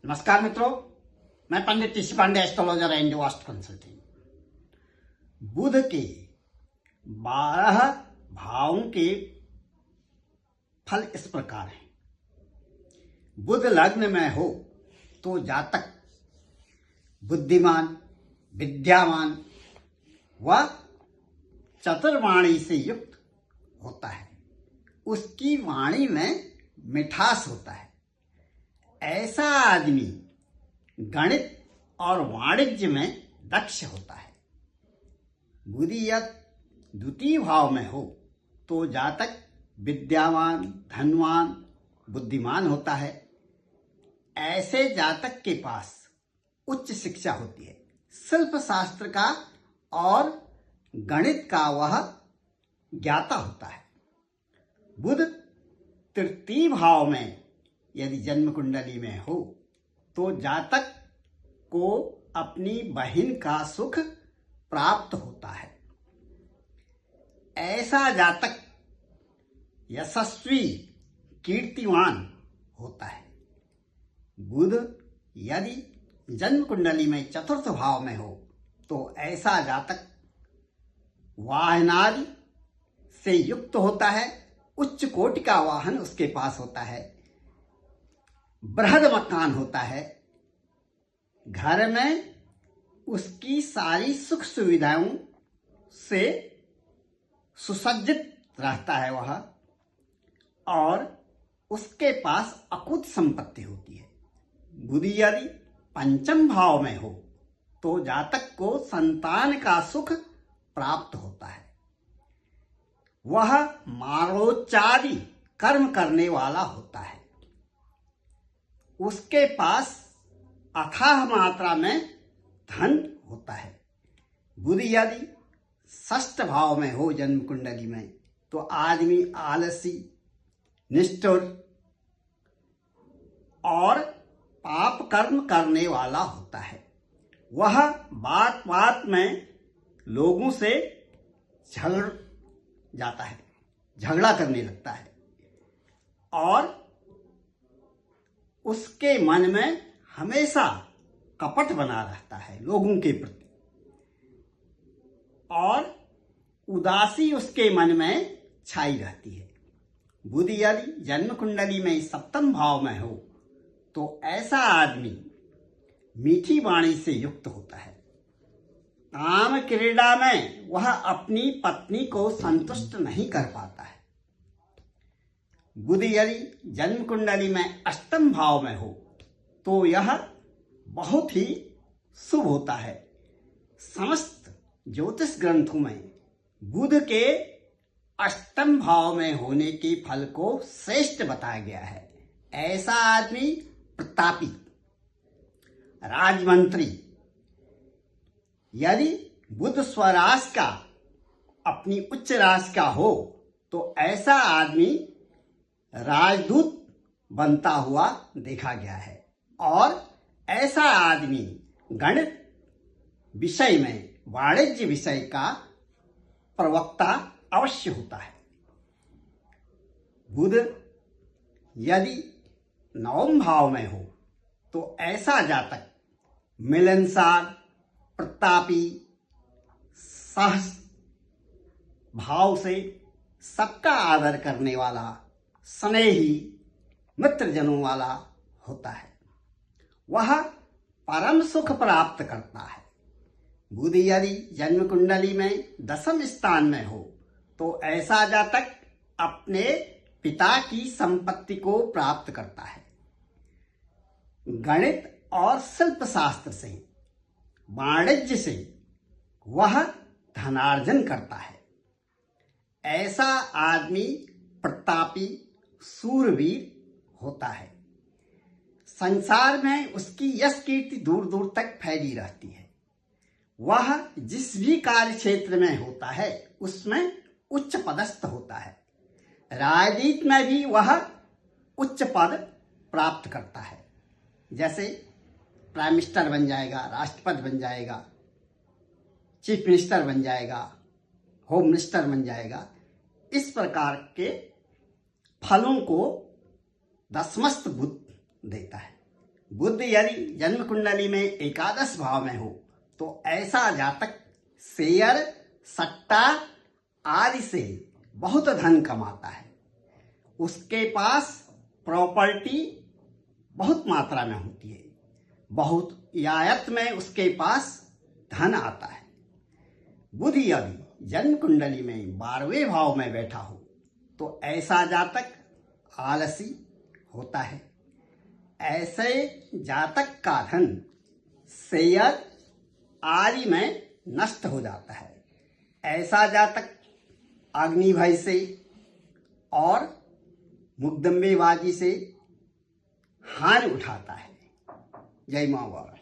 नमस्कार मित्रों, मैं Pandit TC Pandey, astrologer and vastu consultant. Budh के 12 भावों के फल इस प्रकार हैं। बुध लग्न में हो तो जातक बुद्धिमान, विद्यावान व चतुर्वाणी से युक्त होता है। उसकी वाणी में मिठास होता है। ऐसा आदमी गणित और वाणिज्य में दक्ष होता है। बुध यदि द्वितीय भाव में हो तो जातक विद्यावान, धनवान, बुद्धिमान होता है। ऐसे जातक के पास उच्च शिक्षा होती है। शिल्प शास्त्र का और गणित का वह ज्ञाता होता है। बुध तृतीय भाव में यदि जन्म कुंडली में हो तो जातक को अपनी बहन का सुख प्राप्त होता है। ऐसा जातक यशस्वी, कीर्तिवान होता है। बुध यदि जन्म कुंडली में चतुर्थ भाव में हो तो ऐसा जातक वाहनादि से युक्त होता है। उच्च कोटि का वाहन उसके पास होता है। बृहद मकान होता है। घर में उसकी सारी सुख सुविधाओं से सुसज्जित रहता है वह, और उसके पास अकूत संपत्ति होती है। बुध यदि पंचम भाव में हो तो जातक को संतान का सुख प्राप्त होता है। वह मारोच्चादि कर्म करने वाला होता है। उसके पास अथाह मात्रा में धन होता है। बुध यदि षष्ठ भाव में हो जन्म कुंडली में तो आदमी आलसी, निष्ठुर और पाप कर्म करने वाला होता है। वह बात बात में लोगों से झगड़ा करने लगता है, और उसके मन में हमेशा कपट बना रहता है लोगों के प्रति, और उदासी उसके मन में छाई रहती है। बुध यदि जन्म कुंडली में सप्तम भाव में हो तो ऐसा आदमी मीठी वाणी से युक्त होता है। काम क्रीड़ा में वह अपनी पत्नी को संतुष्ट नहीं कर पाता है। बुध यदि जन्म कुंडली में अष्टम भाव में हो तो यह बहुत ही शुभ होता है। समस्त ज्योतिष ग्रंथों में बुध के अष्टम भाव में होने के फल को श्रेष्ठ बताया गया है। ऐसा आदमी प्रतापी, राजमंत्री, यदि बुध स्वराशि का, अपनी उच्च राशि का हो तो ऐसा आदमी राजदूत बनता हुआ देखा गया है। और ऐसा आदमी गणित विषय में, वाणिज्य विषय का प्रवक्ता अवश्य होता है। बुध यदि नवम भाव में हो तो ऐसा जातक मिलनसार, प्रतापी, सहज भाव से सबका आदर करने वाला, स्नेही, मित्रजनों वाला होता है। वह परम सुख प्राप्त करता है। बुध यदि जन्म कुंडली में दसम स्थान में हो तो ऐसा जातक अपने पिता की संपत्ति को प्राप्त करता है। गणित और शिल्प शास्त्र से, वाणिज्य से वह धनार्जन करता है। ऐसा आदमी प्रतापी, सूरवीर होता है। संसार में उसकी यश कीर्ति दूर दूर तक फैली रहती है। वह जिस भी कार्य क्षेत्र में होता है उसमें उच्च पदस्थ होता है। राजनीति में भी वह उच्च पद प्राप्त करता है। जैसे प्राइम मिनिस्टर बन जाएगा, राष्ट्रपति बन जाएगा, चीफ मिनिस्टर बन जाएगा, होम मिनिस्टर बन जाएगा। इस प्रकार के फलों को दसमस्त बुध देता है। बुध यदि जन्म कुंडली में एकादश भाव में हो तो ऐसा जातक शेयर सट्टा आदि से बहुत धन कमाता है। उसके पास प्रॉपर्टी बहुत मात्रा में होती है, बहुत आयत में उसके पास धन आता है। बुध यदि जन्म कुंडली में 12वें भाव में बैठा हो तो ऐसा जातक आलसी होता है। ऐसे जातक का धन शेयर आदि में नष्ट हो जाता है। ऐसा जातक अग्नि भय से और मुकदमेबाजी से हानि उठाता है। जय माँ बाबा।